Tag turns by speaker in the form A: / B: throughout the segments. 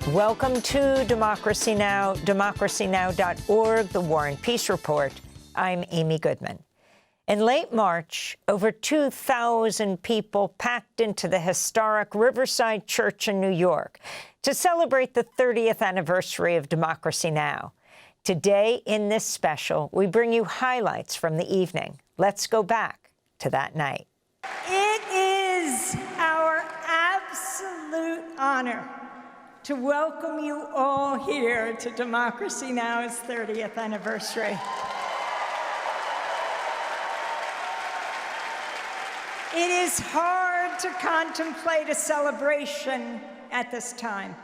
A: Welcome to Democracy Now!, democracynow.org, the War and Peace Report. I'm Amy Goodman. In late March, over 2,000 people packed into the historic Riverside Church in New York to celebrate the 30th anniversary of Democracy Now! Today, in this special, we bring you highlights from the evening. Let's go back to that night.
B: It is our absolute honor to welcome you all here to Democracy Now!'s 30th anniversary. It is hard to contemplate a celebration at this time.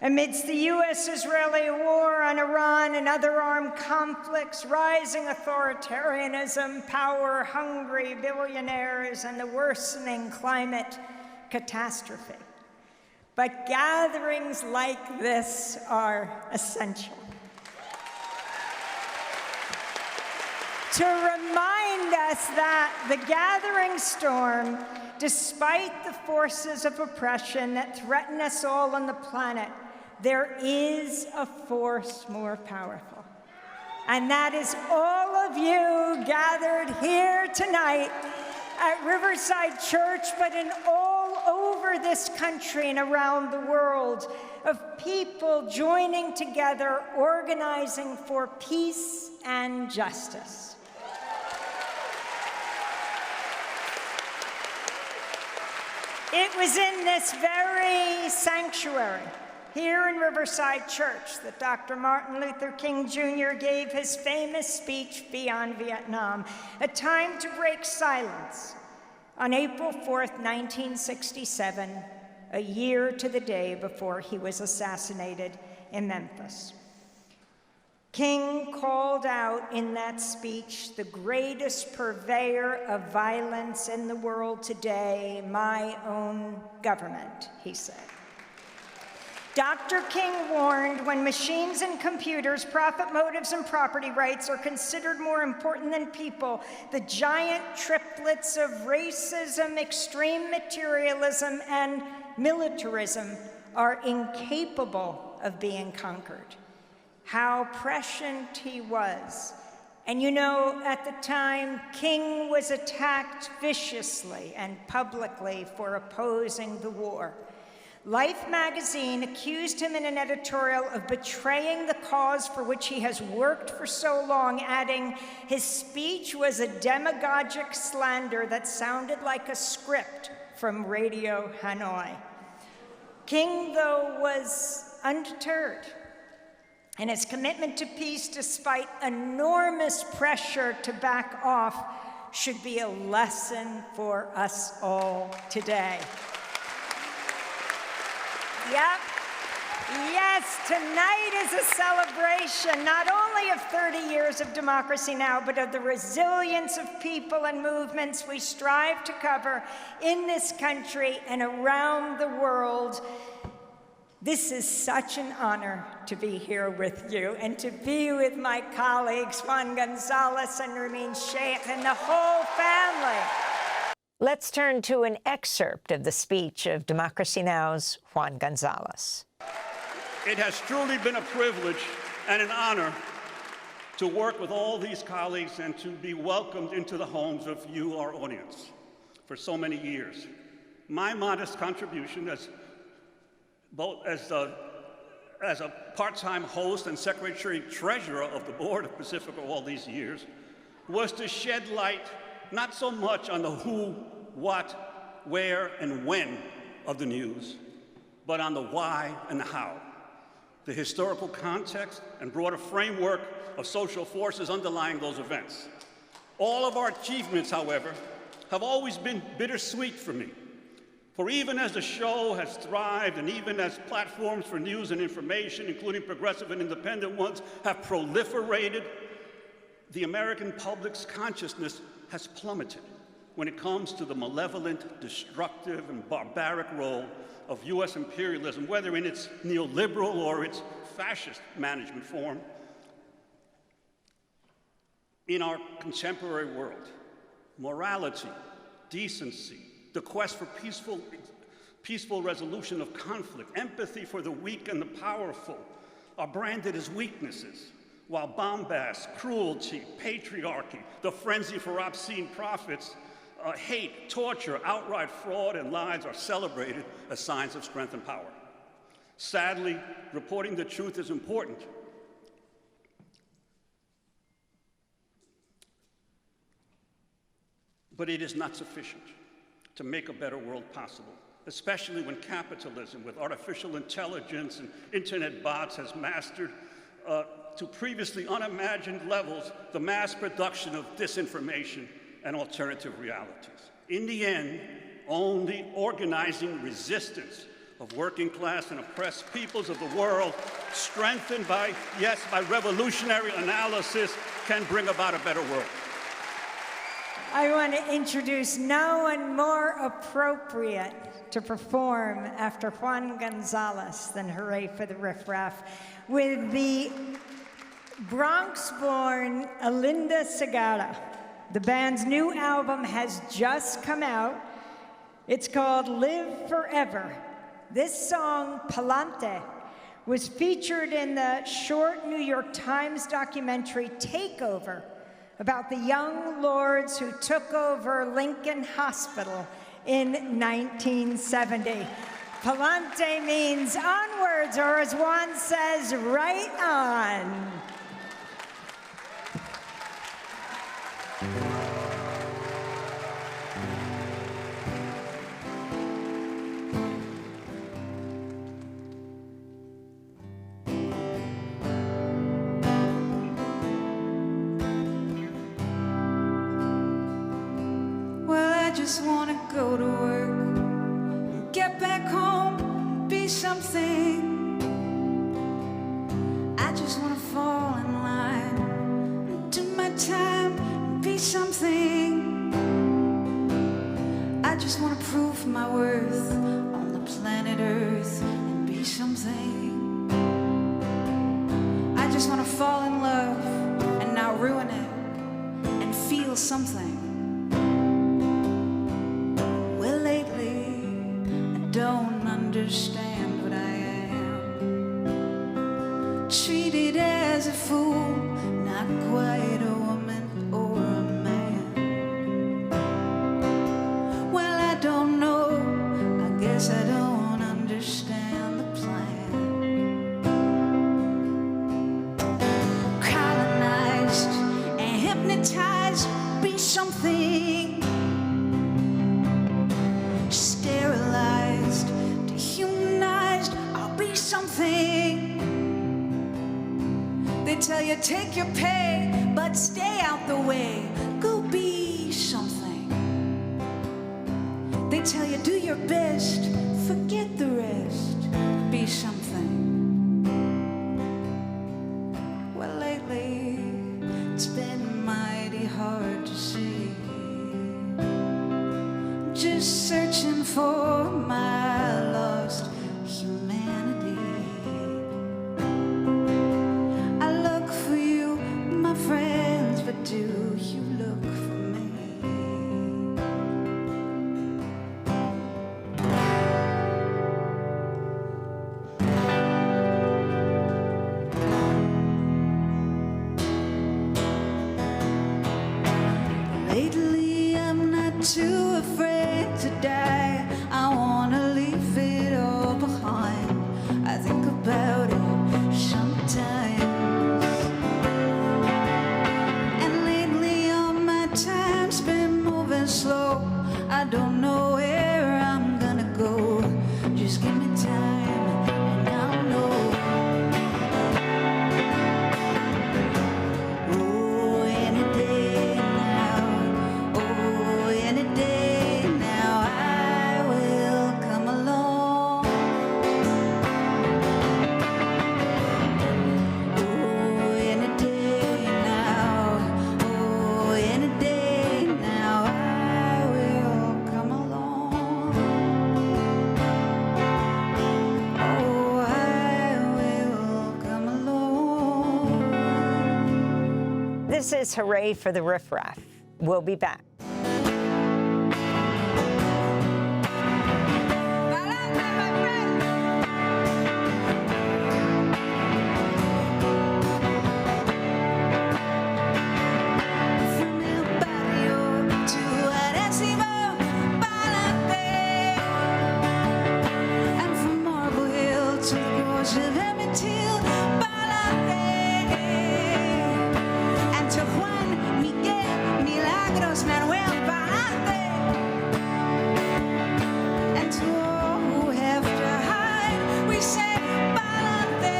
B: Amidst the U.S.-Israeli war on Iran and other armed conflicts, rising authoritarianism, power-hungry billionaires, and the worsening climate catastrophe. But gatherings like this are essential. To remind us that the gathering storm, despite the forces of oppression that threaten us all on the planet, there is a force more powerful. And that is all of you gathered here tonight at Riverside Church, but in all over this country and around the world, of people joining together, organizing for peace and justice. It was in this very sanctuary, here in Riverside Church, that Dr. Martin Luther King Jr. gave his famous speech, Beyond Vietnam, a time to break silence, on April 4th, 1967, a year to the day before he was assassinated in Memphis. King called out in that speech, the greatest purveyor of violence in the world today, my own government, he said. Dr. King warned, when machines and computers, profit motives and property rights are considered more important than people, the giant triplets of racism, extreme materialism, and militarism are incapable of being conquered. How prescient he was. And you know, at the time, King was attacked viciously and publicly for opposing the war. Life magazine accused him in an editorial of betraying the cause for which he has worked for so long, adding, his speech was a demagogic slander that sounded like a script from Radio Hanoi. King, though, was undeterred, and his commitment to peace, despite enormous pressure to back off, should be a lesson for us all today. Yep. Yes, tonight is a celebration not only of 30 years of Democracy Now!, but of the resilience of people and movements we strive to cover in this country and around the world. This is such an honor to be here with you and to be with my colleagues, Juan González and Nermeen Shaikh and the whole family.
A: Let's turn to an excerpt of the speech of Democracy Now!'s Juan González.
C: It has truly been a privilege and an honor to work with all these colleagues and to be welcomed into the homes of you, our audience, for so many years. My modest contribution as a part-time host and secretary-treasurer of the board of Pacifica all these years was to shed light not so much on the who, what, where, and when of the news, but on the why and the how, the historical context and broader framework of social forces underlying those events. All of our achievements, however, have always been bittersweet for me. For even as the show has thrived, and even as platforms for news and information, including progressive and independent ones, have proliferated, the American public's consciousness has plummeted when it comes to the malevolent, destructive, and barbaric role of U.S. imperialism, whether in its neoliberal or its fascist management form, in our contemporary world. Morality, decency, the quest for peaceful resolution of conflict, empathy for the weak and the powerful are branded as weaknesses, while bombast, cruelty, patriarchy, the frenzy for obscene profits, hate, torture, outright fraud, and lies are celebrated as signs of strength and power. Sadly, reporting the truth is important. But it is not sufficient to make a better world possible, especially when capitalism with artificial intelligence and internet bots has mastered to previously unimagined levels the mass production of disinformation and alternative realities. In the end, only organizing resistance of working class and oppressed peoples of the world, strengthened by, yes, by revolutionary analysis, can bring about a better world.
B: I want to introduce no one more appropriate to perform after Juan González than Hurray for the Riff Raff, with the Bronx-born Alinda Segarra. The band's new album has just come out. It's called Live Forever. This song, Palante, was featured in the short New York Times documentary Takeover, about the young lords who took over Lincoln Hospital in 1970. Palante means onwards, or as Juan says, right on.
D: I just want to go to work, get back home, be something. I just want to fall in line, do my time, be something. I just want to prove my worth on the planet Earth and be something. I just want to fall in love and not ruin it and feel something. Don't understand what I am. Treated as a fool, not quite a woman or a man. Well, I don't know, I guess I don't understand the plan. Colonized and hypnotized, be something. Sterilized, dehumanized, I'll be something. They tell you take your pay, but stay out the way. Go be something. They tell you do your best, forget the rest. Be something. Well, lately it's been mighty hard to see. Just searching for my lost humanity. I look for you, my friends, but do you look for me? Lately I'm not too afraid to die. I wanna leave it all behind. I think about it sometimes. And lately all my time's been moving slow. I don't know where I'm gonna go. Just give me time and I'll know. Oh, any day now. Oh, any day now I will come along. Oh, any day now. Oh, any day now I will come along. Oh, I will come along.
A: This is Hurray for the Riff Raff. We'll be back.
D: Palante! je vais mentir pa'lante. And to Juan, Miguel, Milagros, Manuel, pa'lante. And to all who have to hide, we say pa'lante.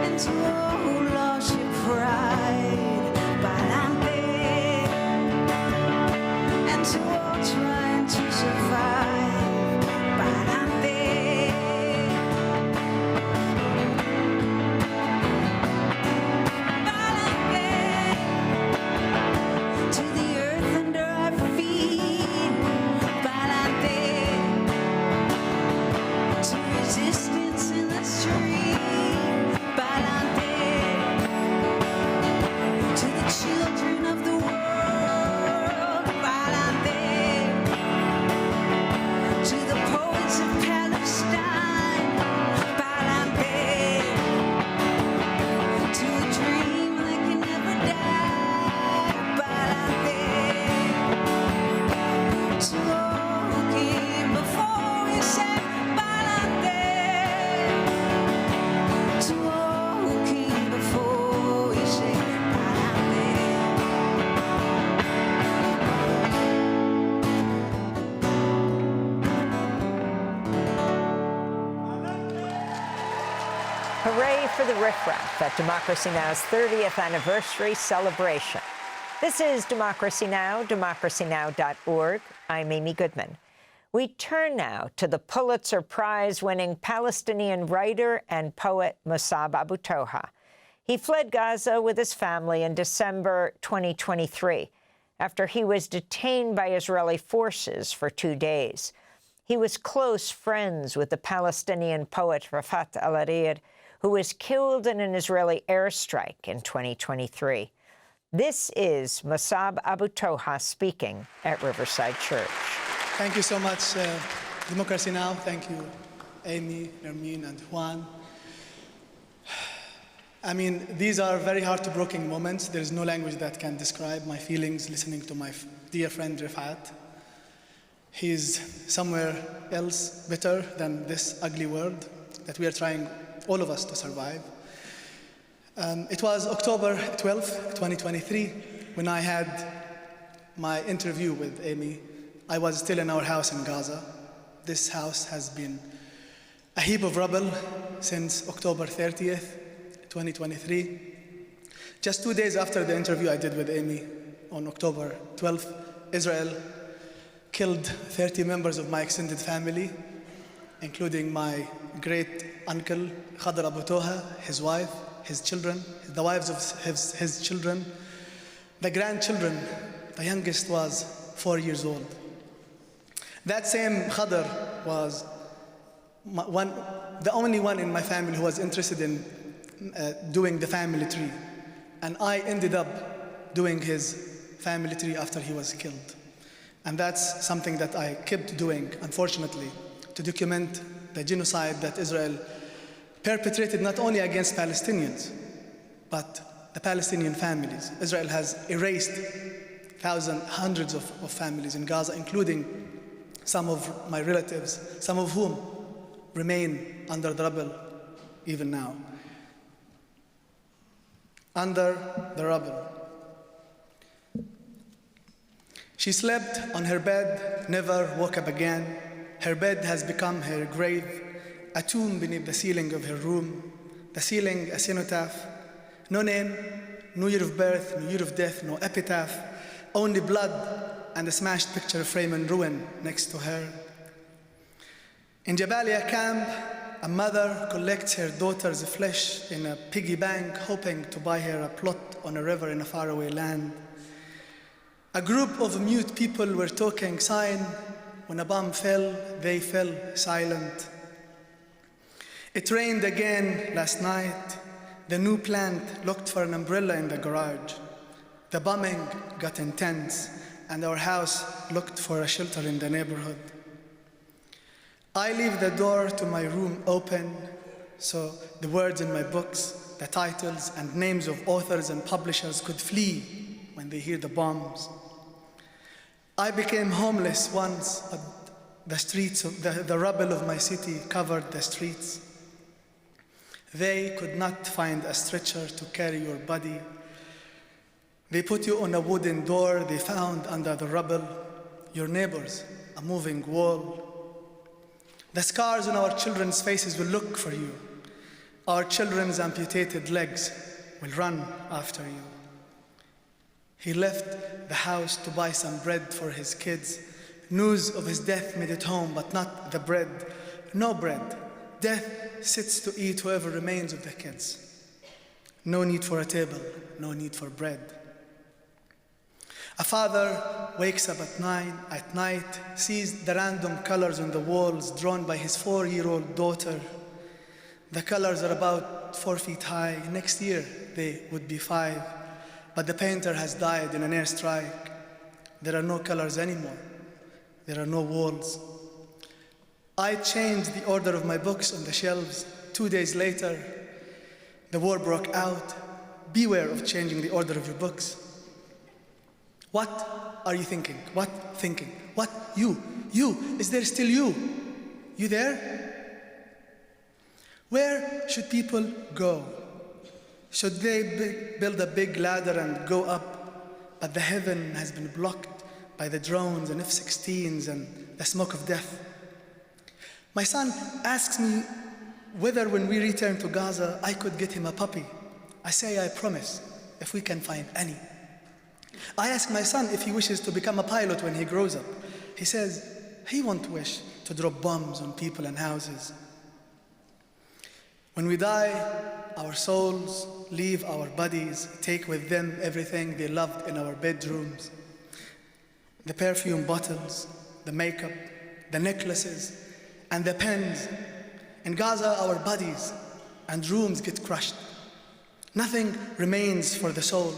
D: And to all who lost your pride, pa'lante. And to all trying to survive, pa'lante. Pa'lante. To the earth under our feet, pa'lante. To resistance in the street, pa'lante. To the children of the world, pa'lante. To the poets of Palestine, pa'lante. To a dream that can never die, pa'lante. To all who came before, we say pa'lante. To all who came before, we say pa'lante.
A: Hooray for the Riff Raff at Democracy Now!'s 30th anniversary celebration. This is Democracy Now!, democracynow.org. I'm Amy Goodman. We turn now to the Pulitzer Prize-winning Palestinian writer and poet Mosab Abu Toha. He fled Gaza with his family in December 2023 after he was detained by Israeli forces for 2 days. He was close friends with the Palestinian poet Rafat al-Hariri, who was killed in an Israeli airstrike in 2023. This is Mosab Abu Toha speaking at Riverside Church.
E: Thank you so much, Democracy Now! Thank you, Amy, Nermeen, and Juan. I mean, these are very heartbreaking moments. There is no language that can describe my feelings listening to my dear friend Rafat. He's somewhere else better than this ugly world that we are trying, all of us, to survive. It was October 12th, 2023, when I had my interview with Amy. I was still in our house in Gaza. This house has been a heap of rubble since October 30th, 2023. Just 2 days after the interview I did with Amy on October 12th, Israel killed 30 members of my extended family, including my great uncle, Khadr Abu Toha, his wife, his children, the wives of his children, the grandchildren. The youngest was 4 years old. That same Khadr was the only one in my family who was interested in doing the family tree. And I ended up doing his family tree after he was killed. And that's something that I kept doing, unfortunately, to document the genocide that Israel perpetrated not only against Palestinians, but the Palestinian families. Israel has erased hundreds of families in Gaza, including some of my relatives, some of whom remain under the rubble even now. Under the rubble. She slept on her bed, never woke up again. Her bed has become her grave, a tomb beneath the ceiling of her room. The ceiling, a cenotaph. No name, no year of birth, no year of death, no epitaph. Only blood and a smashed picture frame and ruin next to her. In Jabalia camp, a mother collects her daughter's flesh in a piggy bank, hoping to buy her a plot on a river in a faraway land. A group of mute people were talking sign. When a bomb fell, they fell silent. It rained again last night. The new plant looked for an umbrella in the garage. The bombing got intense, and our house looked for a shelter in the neighborhood. I leave the door to my room open so the words in my books, the titles and names of authors and publishers could flee when they hear the bombs. I became homeless once, but The streets, the rubble of my city covered the streets. They could not find a stretcher to carry your body. They put you on a wooden door they found under the rubble. Your neighbors, a moving wall. The scars on our children's faces will look for you. Our children's amputated legs will run after you. He left the house to buy some bread for his kids. News of his death made it home, but not the bread. No bread. Death sits to eat whoever remains of the kids. No need for a table, no need for bread. A father wakes up at night, sees the random colors on the walls drawn by his 4-year-old daughter. The colors are about 4 feet high. Next year, they would be 5. But the painter has died in an airstrike. There are no colors anymore. There are no walls. I changed the order of my books on the shelves. 2 days later, the war broke out. Beware of changing the order of your books. What are you thinking? What thinking? What? You. Is there still you? You there? Where should people go? Should they build a big ladder and go up? But the heaven has been blocked by the drones and F-16s and the smoke of death. My son asks me whether when we return to Gaza, I could get him a puppy. I say, I promise, if we can find any. I ask my son if he wishes to become a pilot when he grows up. He says he won't wish to drop bombs on people and houses. When we die, our souls leave our bodies, take with them everything they loved in our bedrooms. The perfume bottles, the makeup, the necklaces, and the pens. In Gaza, our bodies and rooms get crushed. Nothing remains for the soul.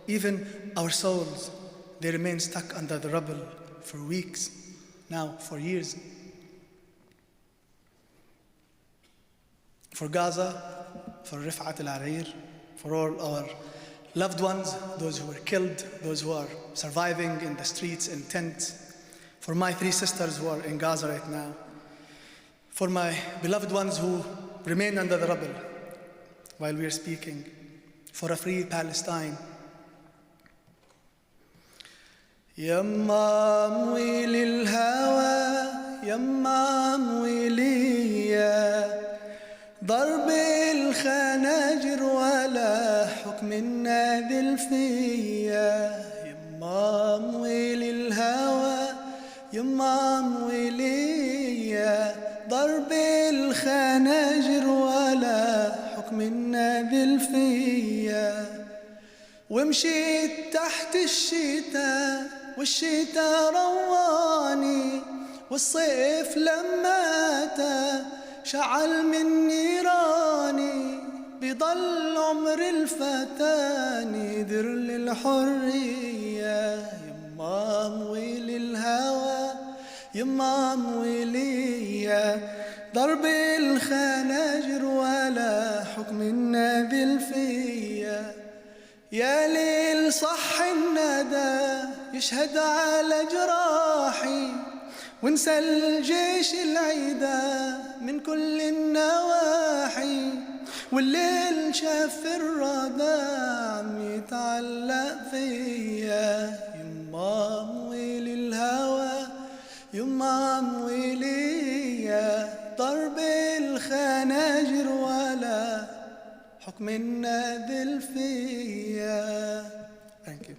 E: Even our souls, they remain stuck under the rubble for weeks, now for years. For Gaza, for Rifat al-Arir, for all our loved ones, those who were killed, those who are surviving in the streets, in tents, for my 3 sisters who are in Gaza right now, for my beloved ones who remain under the rubble while we are speaking, for a free Palestine. يما مويل الهوى يما مويلية ضرب الخناجر ولا حكم النادل فيا يما مويل الهوى يما مويلية ضرب الخناجر ولا حكم النادل فيا ومشيت تحت الشتاء والشتاء رواني والصيف لما أتى شعل من نيراني بضل عمر الفتى در للحرية يما مويل الهوى يما مويلية ضرب الخناجر ولا حكم النادل فيا يا ليل صح الندى يشهد على جراحي وانسى الجيش العيدا من كل النواحي والليل شاف الردى عم يتعلق فيا يما مويل الهوى يما مويلية ضرب الخناجر ولا حكم النادل فيا. Thank you.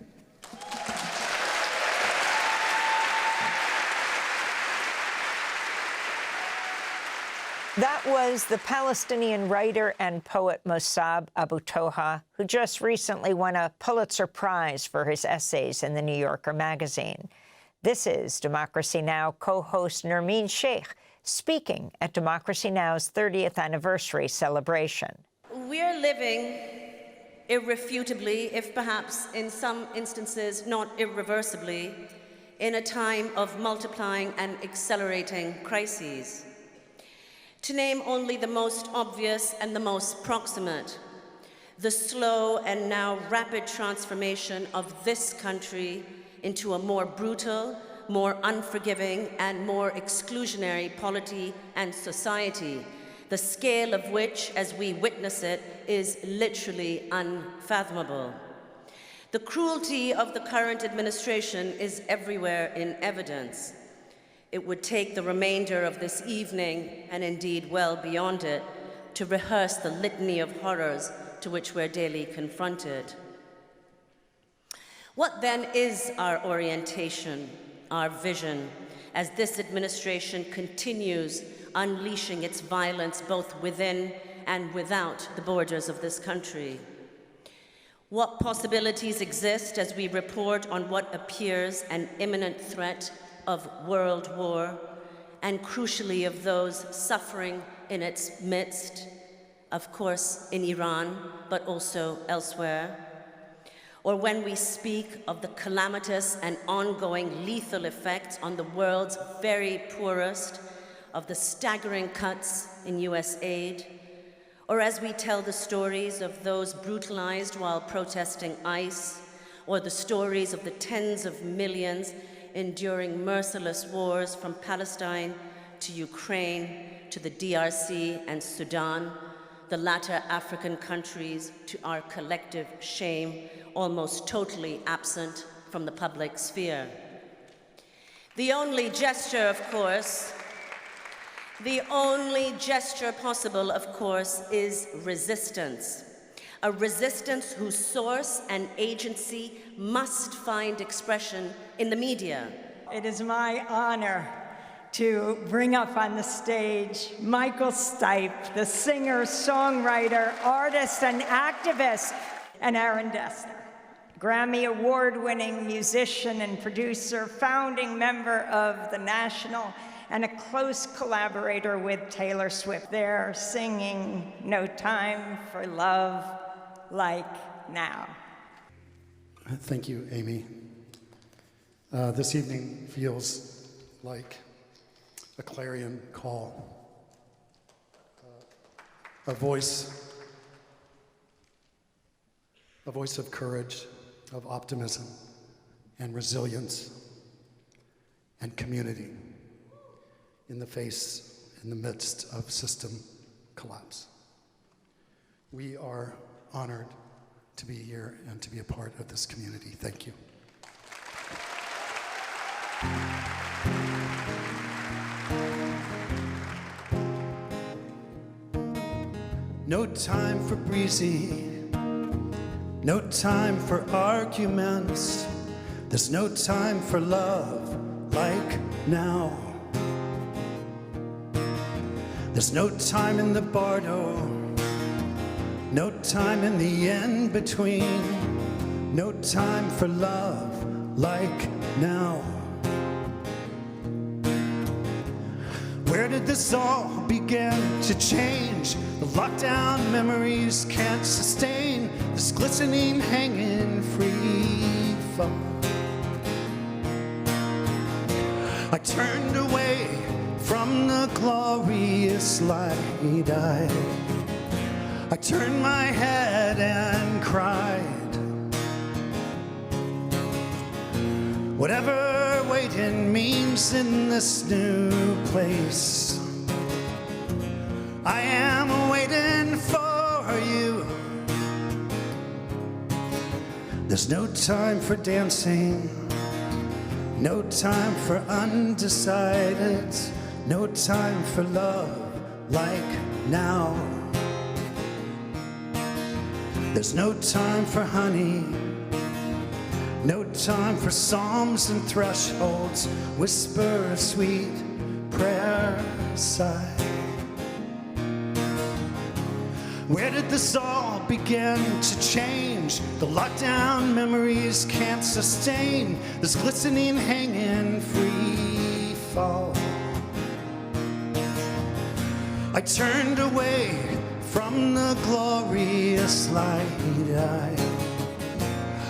A: That was the Palestinian writer and poet Mosab Abu Toha, who just recently won a Pulitzer Prize for his essays in the New Yorker magazine. This is Democracy Now! Co-host Nermeen Shaikh speaking at Democracy Now!'s 30th anniversary celebration.
F: We're living irrefutably, if perhaps in some instances not irreversibly, in a time of multiplying and accelerating crises. To name only the most obvious and the most proximate, the slow and now rapid transformation of this country into a more brutal, more unforgiving, and more exclusionary polity and society, the scale of which, as we witness it, is literally unfathomable. The cruelty of the current administration is everywhere in evidence. It would take the remainder of this evening, and indeed well beyond it, to rehearse the litany of horrors to which we're daily confronted. What then is our orientation, our vision, as this administration continues unleashing its violence both within and without the borders of this country? What possibilities exist as we report on what appears an imminent threat of world war, and crucially of those suffering in its midst, of course in Iran, but also elsewhere? Or when we speak of the calamitous and ongoing lethal effects on the world's very poorest, of the staggering cuts in US aid, or as we tell the stories of those brutalized while protesting ICE, or the stories of the tens of millions enduring merciless wars from Palestine to Ukraine to the DRC and Sudan, the latter African countries, to our collective shame, almost totally absent from the public sphere. The only gesture, of course, possible, of course, is resistance. A resistance whose source and agency must find expression in the media.
B: It is my honor to bring up on the stage Michael Stipe, the singer, songwriter, artist, and activist, and Aaron Dessner, Grammy Award-winning musician and producer, founding member of The National, and a close collaborator with Taylor Swift. They're singing No Time for Love Like Now.
G: Thank you, Amy. This evening feels like a clarion call, a voice of courage, of optimism, and resilience, and community in the midst of system collapse. We are honored to be here and to be a part of this community. Thank you. No time for breezy, no time for arguments. There's no time for love like now. There's no time in the bardo, no time in the in-between, no time for love like now. Where did this all begin to change? The lockdown memories can't sustain this glistening, hanging free fall. I turned away from the glorious light. I turned my head and cried. Whatever waiting means in this new place, I am waiting for you. There's no time for dancing, no time for undecided, no time for love like now. There's no time for honey, no time for psalms and thresholds, whisper a sweet prayer sigh. Where did this all begin to change? The lockdown memories can't sustain this glistening, hanging free fall. I turned away from the glorious light.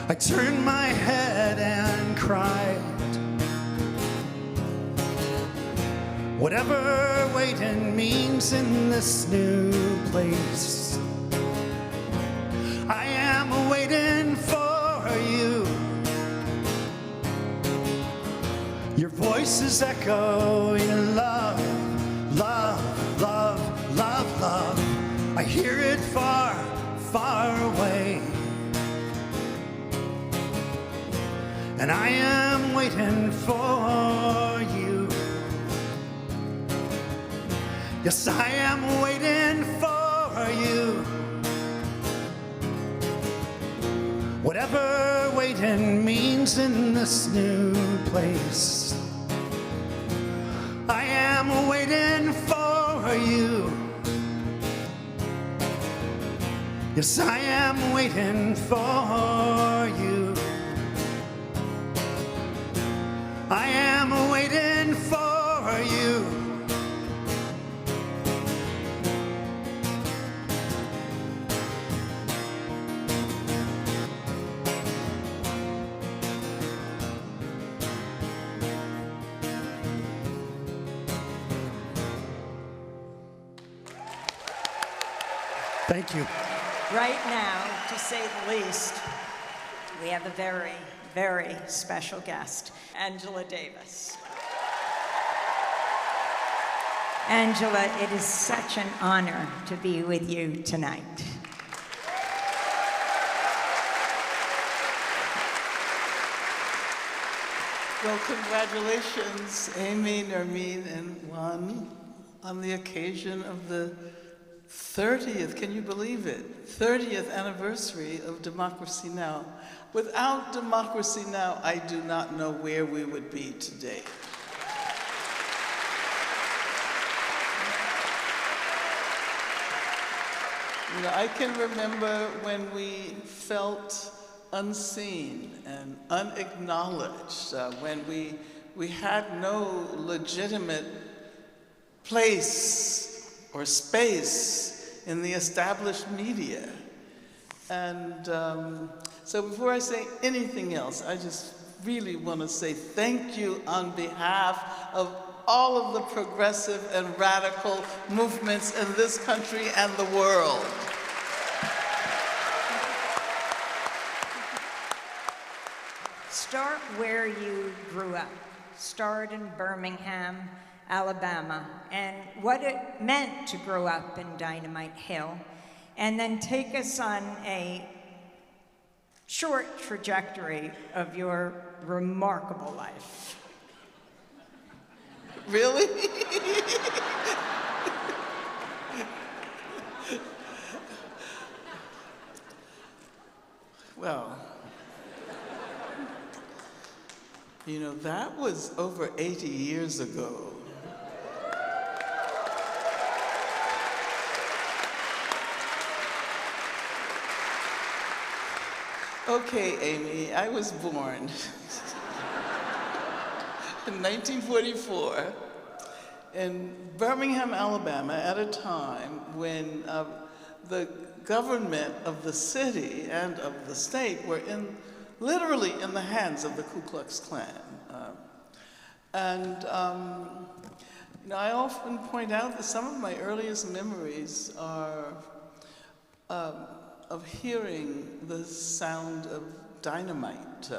G: I turned my head and cried. Whatever waiting means in this new place, I am waiting for you. Your voices echoing love, love, love, love, love. I hear it far, far away. And I am waiting for you. Yes, I am waiting for you. Whatever waiting means in this new place, I am waiting for you. Yes, I am waiting for you. I am waiting for you. Thank you.
B: Right now, to say the least, we have a very, very special guest, Angela Davis. Angela, it is such an honor to be with you tonight.
H: Well, congratulations, Amy, Nermeen, and Juan, on the occasion of the 30th, can you believe it? 30th anniversary of Democracy Now! Without Democracy Now!, I do not know where we would be today. You know, I can remember when we felt unseen and unacknowledged, when we had no legitimate place or space in the established media. And so before I say anything else, I just really want to say thank you on behalf of all of the progressive and radical movements in this country and the world.
B: Start where you grew up. Start in Birmingham, Alabama, and what it meant to grow up in Dynamite Hill, and then take us on a short trajectory of your remarkable life.
H: Really? Well, you know, that was over 80 years ago. Okay, Amy, I was born in 1944 in Birmingham, Alabama, at a time when the government of the city and of the state were literally in the hands of the Ku Klux Klan. You know, I often point out that some of my earliest memories are of hearing the sound of dynamite,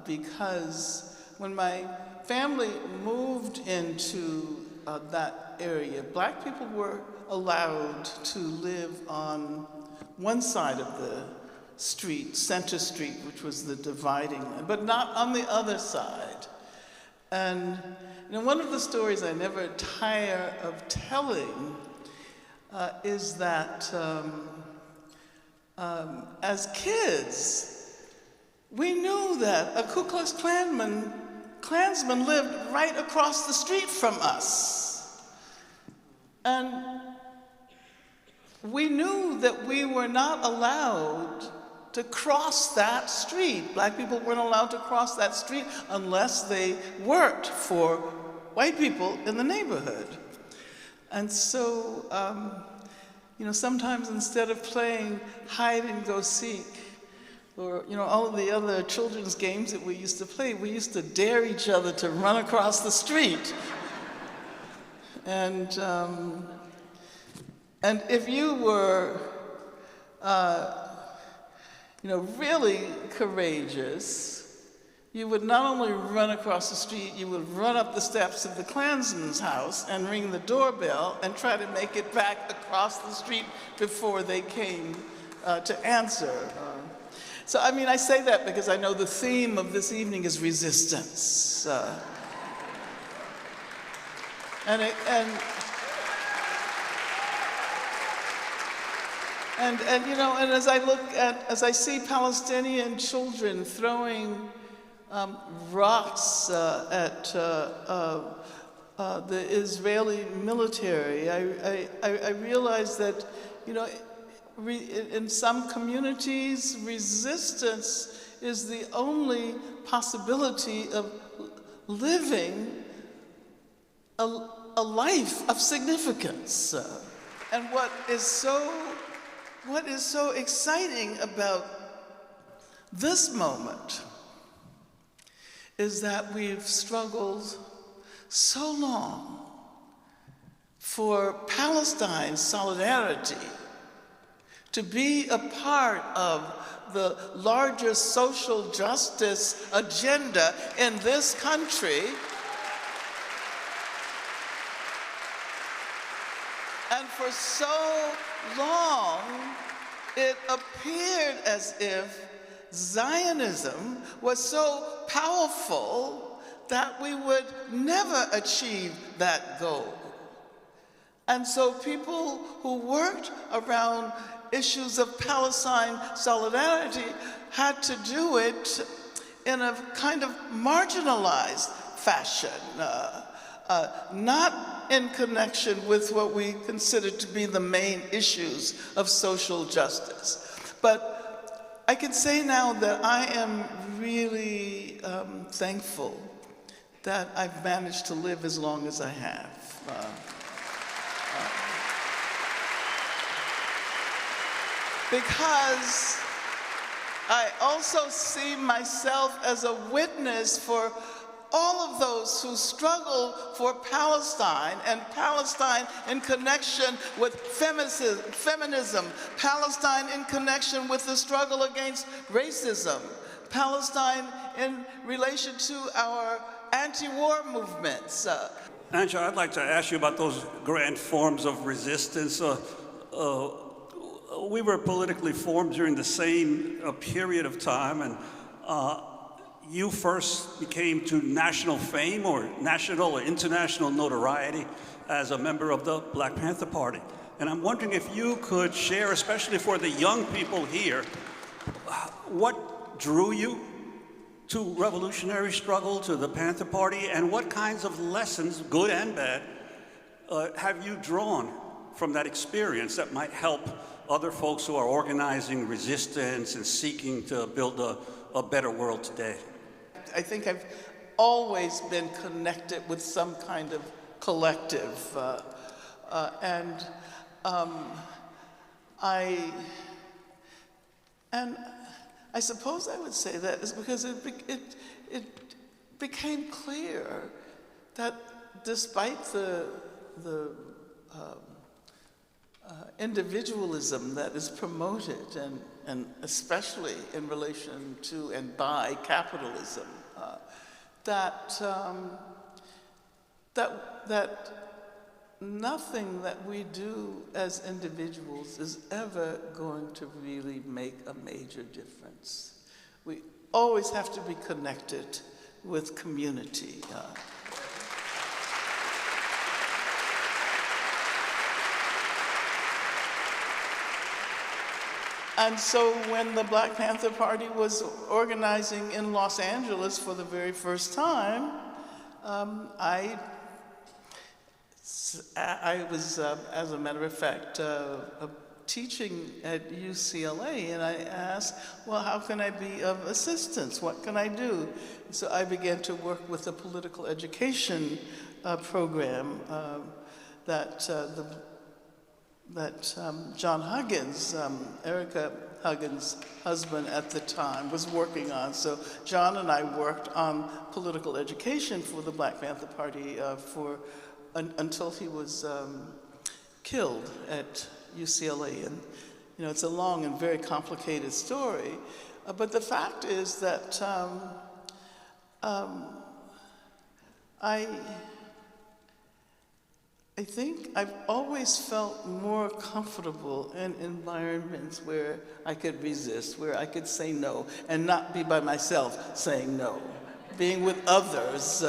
H: because when my family moved into that area, Black people were allowed to live on one side of the street, Center Street, which was the dividing line, but not on the other side. And you know, one of the stories I never tire of telling is that as kids, we knew that a Ku Klux Klansman lived right across the street from us. And we knew that we were not allowed to cross that street. Black people weren't allowed to cross that street unless they worked for white people in the neighborhood. And so, you know, sometimes instead of playing hide and go seek, or, you know, all of the other children's games that we used to play, we used to dare each other to run across the street. And if you were, you know, really courageous, you would not only run across the street, you would run up the steps of the Klansman's house and ring the doorbell and try to make it back across the street before they came to answer. So, I mean, I say that because I know the theme of this evening is resistance. And you know, and as I see Palestinian children throwing rocks at the Israeli military, I realize that, you know, in some communities, resistance is the only possibility of living a life of significance. And what is so exciting about this moment is that we've struggled so long for Palestine's solidarity to be a part of the larger social justice agenda in this country. And for so long, it appeared as if Zionism was so powerful that we would never achieve that goal. And so people who worked around issues of Palestine solidarity had to do it in a kind of marginalized fashion, not in connection with what we consider to be the main issues of social justice. But I can say now that I am really thankful that I've managed to live as long as I have. Because I also see myself as a witness for all of those who struggle for Palestine, and Palestine in connection with feminism, Palestine in connection with the struggle against racism, Palestine in relation to our anti-war movements.
C: Angela, I'd like to ask you about those grand forms of resistance. We were politically formed during the same period of time, and you first became to national fame or national or international notoriety as a member of the Black Panther Party. And I'm wondering if you could share, especially for the young people here, what drew you to revolutionary struggle, to the Panther Party, and what kinds of lessons, good and bad, have you drawn from that experience that might help other folks who are organizing resistance and seeking to build a better world today?
H: I think I've always been connected with some kind of collective. I suppose I would say that is because it became clear that despite the individualism that is promoted, and especially in relation to and by capitalism, that nothing that we do as individuals is ever going to really make a major difference. We always have to be connected with community. And so when the Black Panther Party was organizing in Los Angeles for the very first time, I was, as a matter of fact, teaching at UCLA, and I asked, well, how can I be of assistance? What can I do? So I began to work with a political education program that John Huggins, Erica Huggins' husband at the time, was working on. So John and I worked on political education for the Black Panther Party until he was killed at UCLA. And you know, it's a long and very complicated story. But the fact is that I think I've always felt more comfortable in environments where I could resist, where I could say no, and not be by myself saying no. Being with others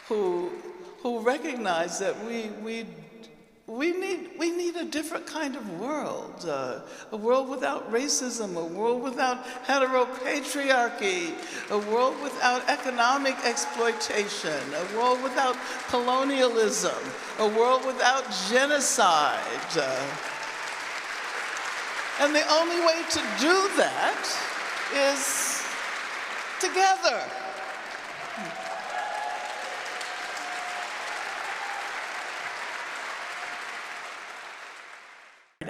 H: who recognize that we need a different kind of world, a world without racism, a world without heteropatriarchy, a world without economic exploitation, a world without colonialism, a world without genocide. And the only way to do that is together.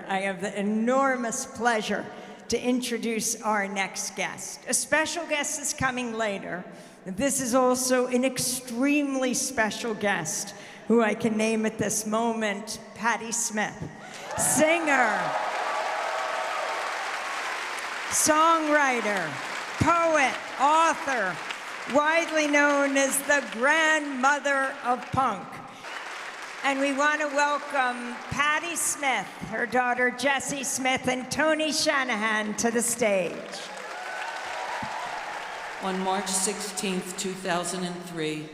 B: I have the enormous pleasure to introduce our next guest. A special guest is coming later. This is also an extremely special guest who I can name at this moment, Patti Smith. Singer, songwriter, poet, author, widely known as the grandmother of punk. And we want to welcome Patti Smith, her daughter Jessie Smith, and Tony Shanahan to the stage.
I: On March 16, 2003,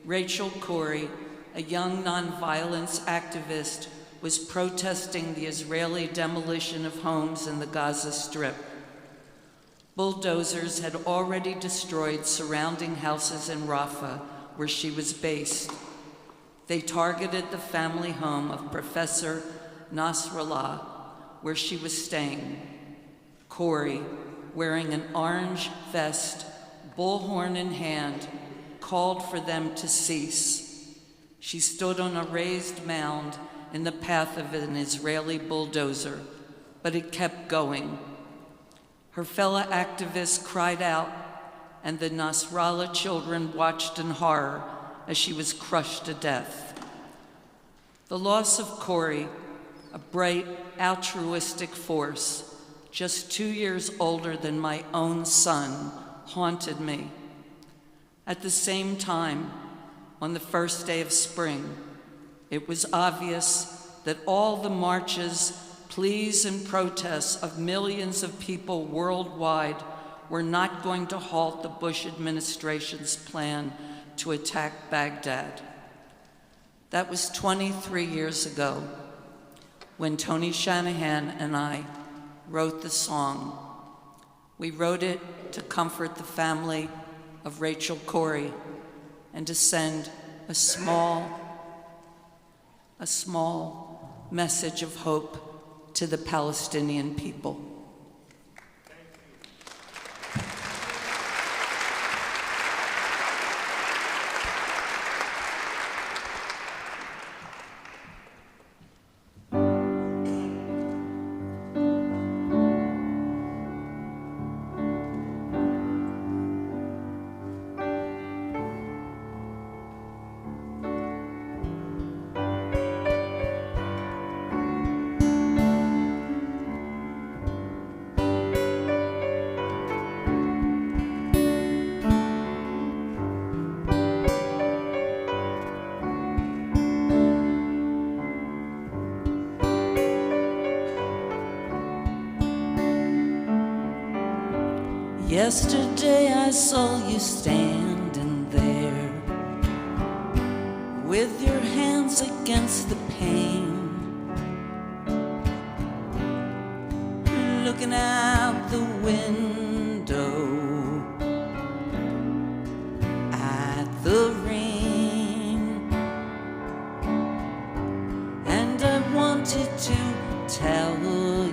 I: Rachel Corrie, a young nonviolence activist, was protesting the Israeli demolition of homes in the Gaza Strip. Bulldozers had already destroyed surrounding houses in Rafah, where she was based. They targeted the family home of Professor Nasrallah, where she was staying. Corrie, wearing an orange vest, bullhorn in hand, called for them to cease. She stood on a raised mound in the path of an Israeli bulldozer, but it kept going. Her fellow activists cried out, and the Nasrallah children watched in horror as she was crushed to death. The loss of Corrie, a bright, altruistic force, just 2 years older than my own son, haunted me. At the same time, on the first day of spring, it was obvious that all the marches, pleas, and protests of millions of people worldwide were not going to halt the Bush administration's plan to attack Baghdad. That was 23 years ago when Tony Shanahan and I wrote the song. We wrote it to comfort the family of Rachel Corrie and to send a small message of hope to the Palestinian people.
J: Yesterday I saw you standing there with your hands against the pane, looking out the window at the rain. And I wanted to tell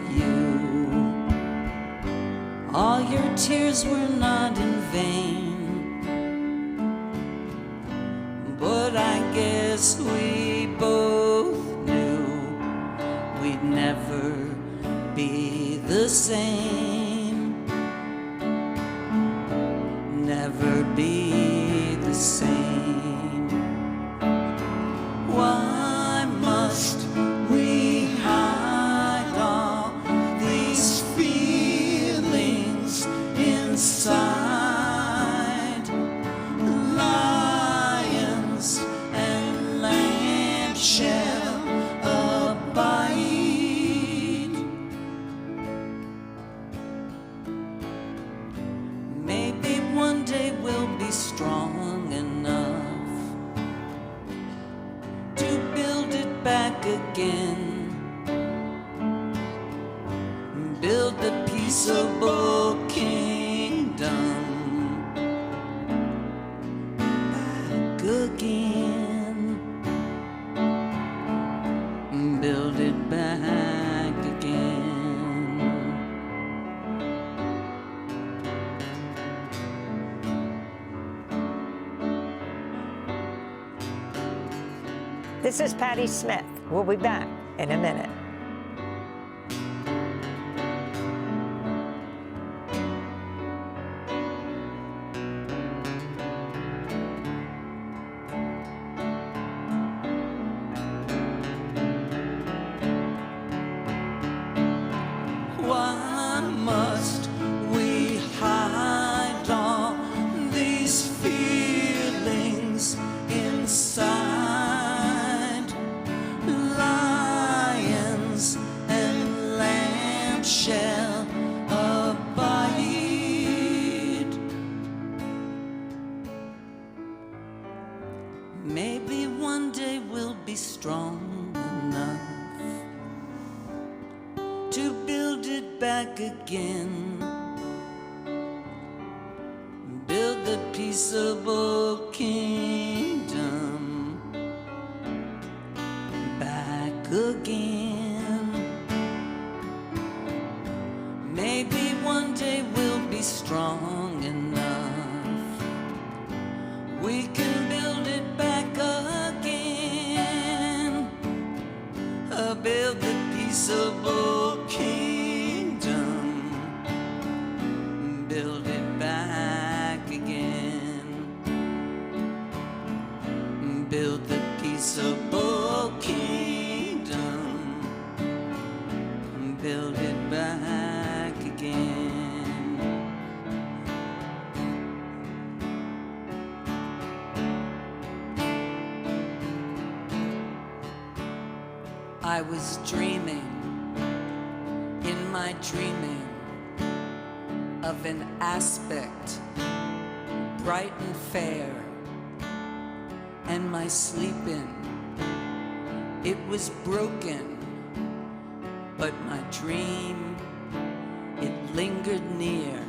J: you all your tears were not in vain, but I guess we both knew we'd never be the same, never be the same. Why must we hide all these feelings inside? back again. Build the peaceable kingdom back again. Build it back again.
A: This is Patti Smith. We'll be back in a minute.
J: Why must we hide all these feelings inside? Lions and lambs shall abide. Maybe one day we'll be strong enough to build it back again. Build the peaceable kingdom back again. Maybe one day we'll be strong enough. We can build it back again. Build the peaceable kingdom. Build it back again. Build the peaceable kingdom. Build it back again. I was dreaming, in my dreaming, of an aspect bright and fair, and my sleeping, it was broken, but my dream, it lingered near,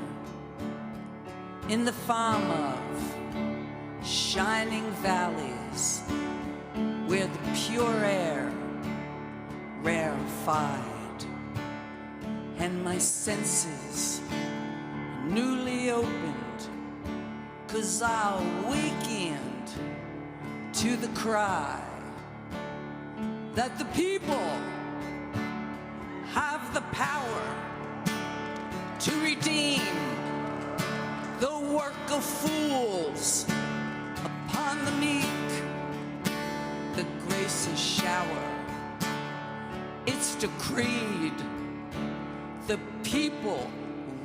J: in the farm of shining valleys, where the pure air rarefied, and my senses newly opened, 'cause I awakened to the cry that the people have the power to redeem the work of fools upon the meek, the graces shower. It's decreed, the people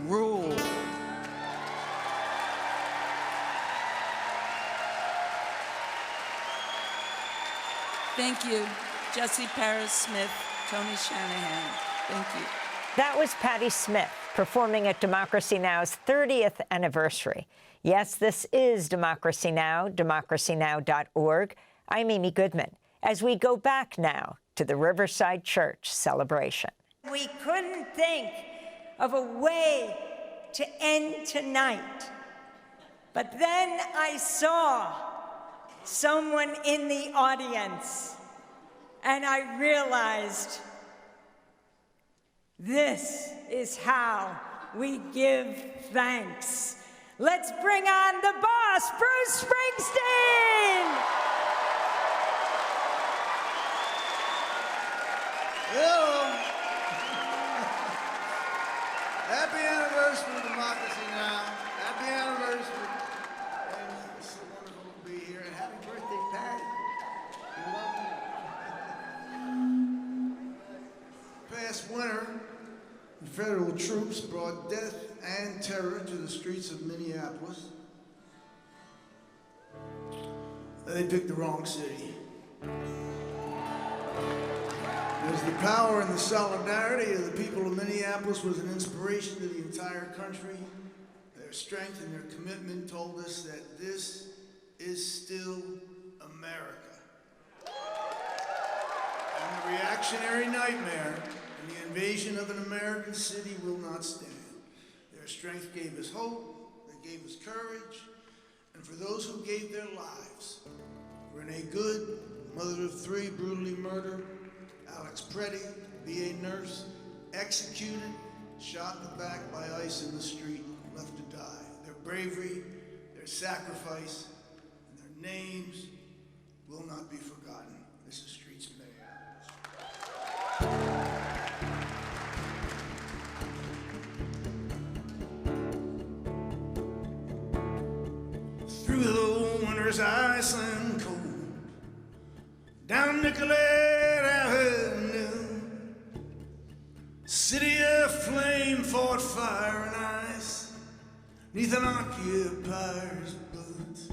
J: rule. Thank you, Jesse Paris Smith, Tony Shanahan. Thank you.
A: That was Patti Smith performing at Democracy Now!'s 30th anniversary. Yes, this is Democracy Now!, democracynow.org. I'm Amy Goodman, as we go back now to the Riverside Church celebration.
B: We couldn't think of a way to end tonight. But then I saw someone in the audience, and I realized this is how we give thanks. Let's bring on the boss, Bruce Springsteen!
K: Hello. Happy anniversary to Democracy Now! Happy anniversary. And it's so wonderful to be here. And happy birthday, Patty. Past winter, the federal troops brought death and terror to the streets of Minneapolis. They picked the wrong city. Because the power and the solidarity of the people of Minneapolis was an inspiration to the entire country. Their strength and their commitment told us that this is still America. reactionary nightmare and the invasion of an American city will not stand. Their strength gave us hope, they gave us courage, and for those who gave their lives, Renee Good, mother of 3, brutally murdered, Alex Preddy, BA nurse, executed, shot in the back by ICE in the street, left to die. Their bravery, their sacrifice, and their names will not be forgotten. This is Streets of Minneapolis. Through the winter's ice and cold, down Nicollet Avenue, city aflame fought fire and ice, neath an occupier's boots.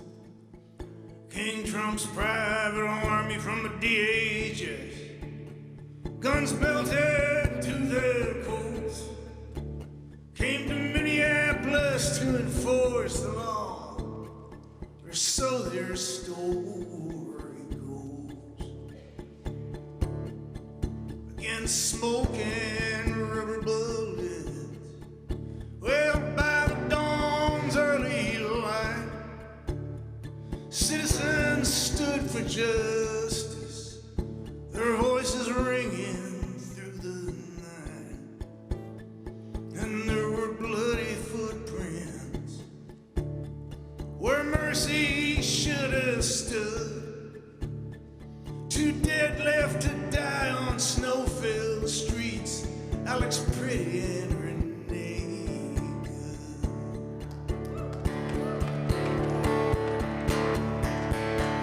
K: King Trump's private army from the DHS, guns belted to their coats, came to Minneapolis to enforce the law, or so their story goes. Against smoke and rubber bullets, well, by the dawn's early light, citizens stood for justice, their voices ringing through the night. And there were bloody footprints where mercy should have stood. 2 dead left to die on snow-filled streets, Alex Pretty and Renee Good.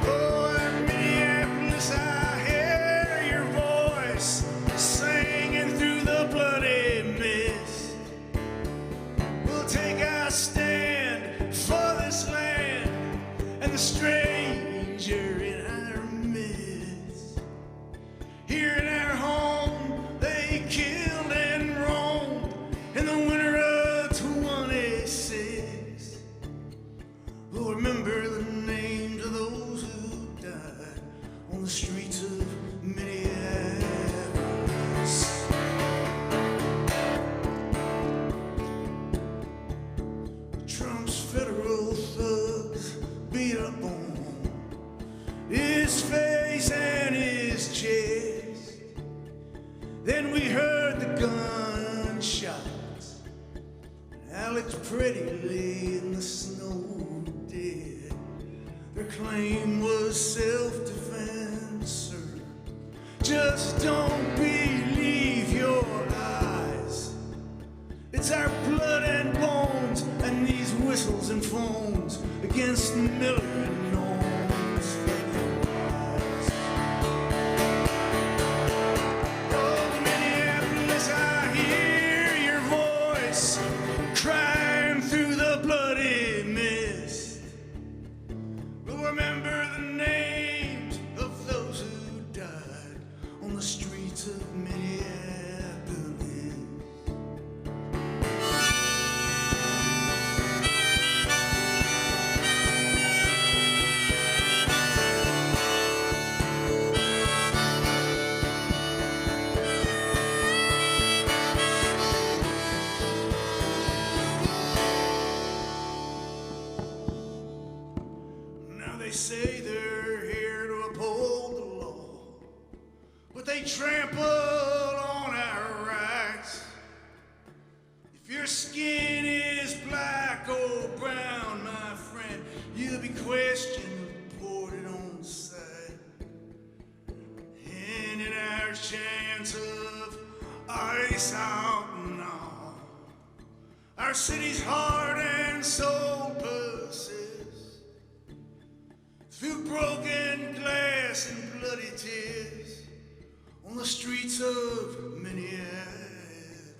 K: Oh, in Minneapolis, I hear your voice singing through the bloody mist. We'll take our stand for this land and the stranger in our midst. Here in our home, they killed and roamed in the winter of 26. We'll remember the names of those who died on the streets of Minneapolis. Trump's federal thugs beat up on his face and his chest. Then we heard the gunshots, and Alex Pretty lay in the snow dead. Their claim was self-defense, sir. Just don't believe your eyes. It's our blood and bones and these whistles and phones against Miller and Norman's federal lies. Oh, Minneapolis, I hear your voice crying through the bloody mist. We'll remember the names of those who died on the streets of Minneapolis. Now they say they're here to uphold the law, but they trample on our rights. If your skin is black or brown, my friend, you'll be questioned, reported on sight. And in our chance of ice out now, our city's heart and soul persists. Through broken glass and bloody tears on the streets of Minneapolis.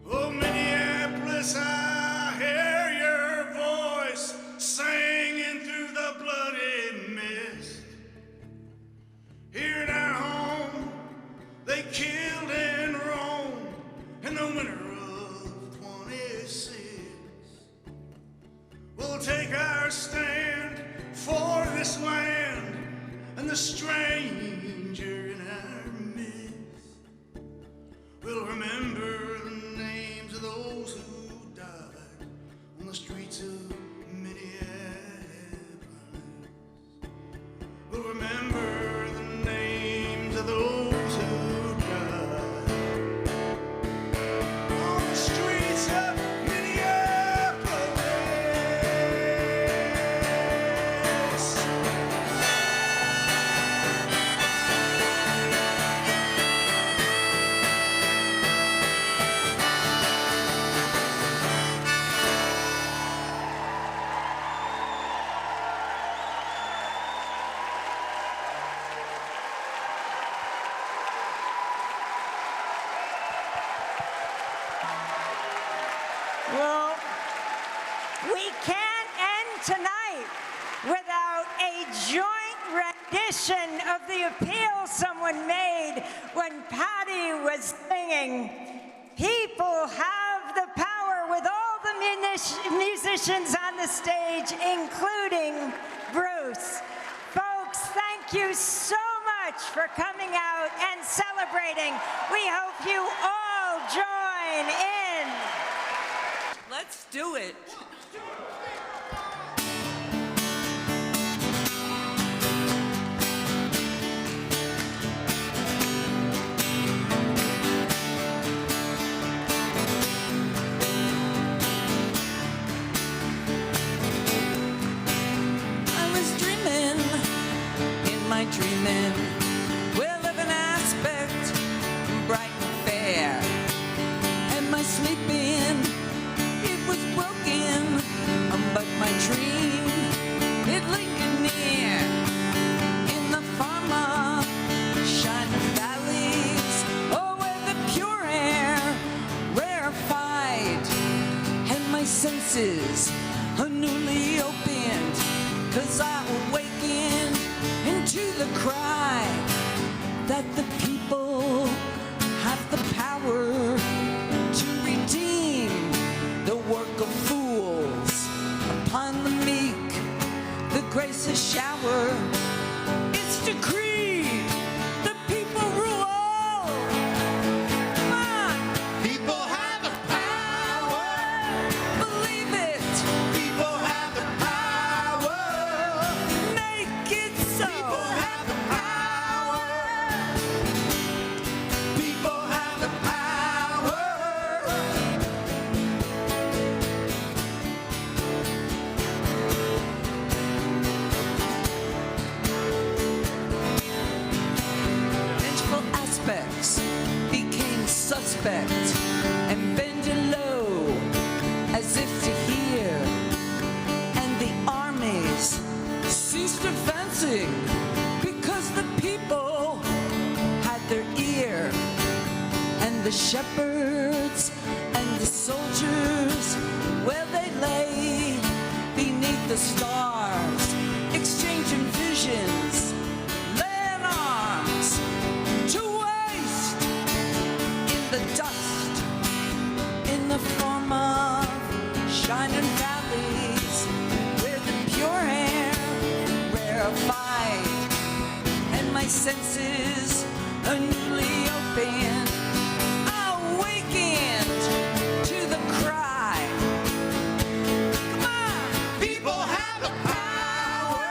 K: Oh, Minneapolis, I hear your voice singing through the bloody mist. Here in our home, they killed and roamed in the winter of 26. We'll take our stand for this land the stranger in our midst. We'll remember the names of those who died on the streets of Minneapolis. We'll remember the names of those who died on the streets of
B: Well, we can't end tonight without a joint rendition of the appeal someone made when Patti was singing, "People have the power," with all the musicians on the stage, including Bruce. Folks, thank you so much for coming out and celebrating. We hope you all join in.
J: Let's do it.
I: I was dreaming, in my dreaming, well of an aspect bright and fair, and my sleeping, it was broken, but my dream, it lingered near, in the farmer, shining valleys, oh, where the pure air, rarefied, and my senses are newly opened, 'cause I awakened into the cry that the people have the power to redeem the work of fools. Upon the meek, the grace is showered. It's decreed, the people rule. Come on.
K: people have the power.
I: Believe it.
K: People have the power.
I: Make it so.
K: People have the power. People have the power.
I: Vengeful aspects became suspect and bending low as if to hear, and the armies ceased advancing because the people had their ear, and the shepherds and the soldiers, well, they lay beneath the stars, exchanging visions, laying arms to waste in the dust, in the form of shining valleys, where the pure air rarefied, and my senses are newly opened. I awakened to the cry. Come on.
K: People have the power.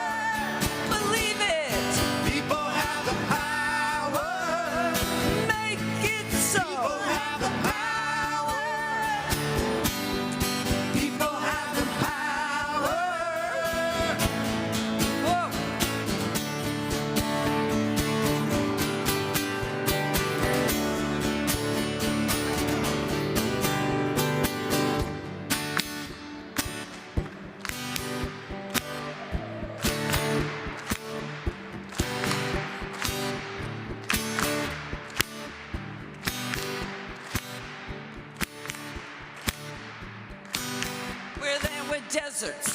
I: Believe it.
K: People have the power.
I: Make it so.
K: People have the power. People have the power.
I: Whoa. Where there were deserts,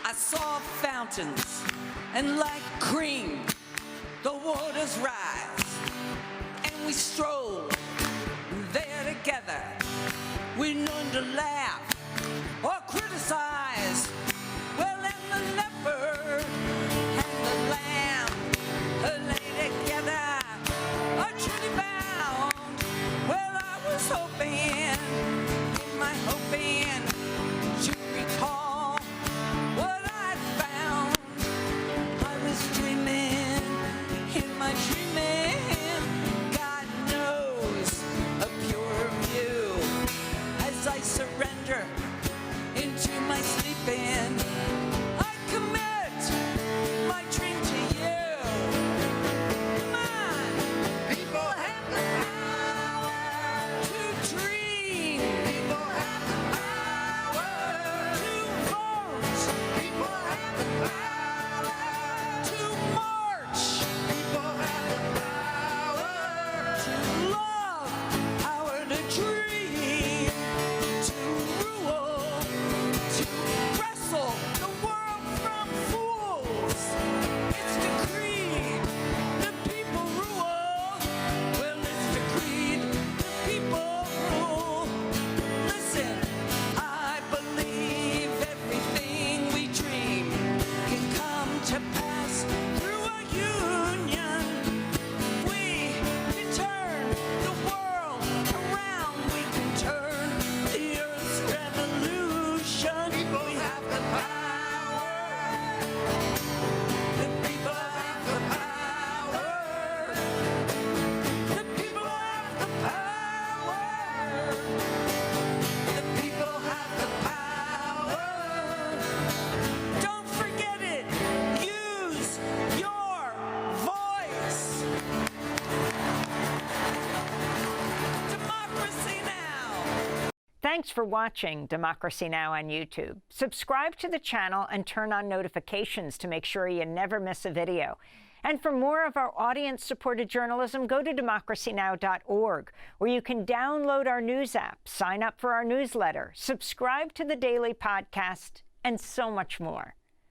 I: I saw fountains, and like cream, the waters rise, and we stroll there together. We none to laugh or criticize. Well, and the leopard and the lamb
A: Thanks for watching Democracy Now! On YouTube. Subscribe to the channel and turn on notifications to make sure you never miss a video. And for more of our audience-supported journalism, go to democracynow.org, where you can download our news app, sign up for our newsletter, subscribe to the daily podcast, and so much more.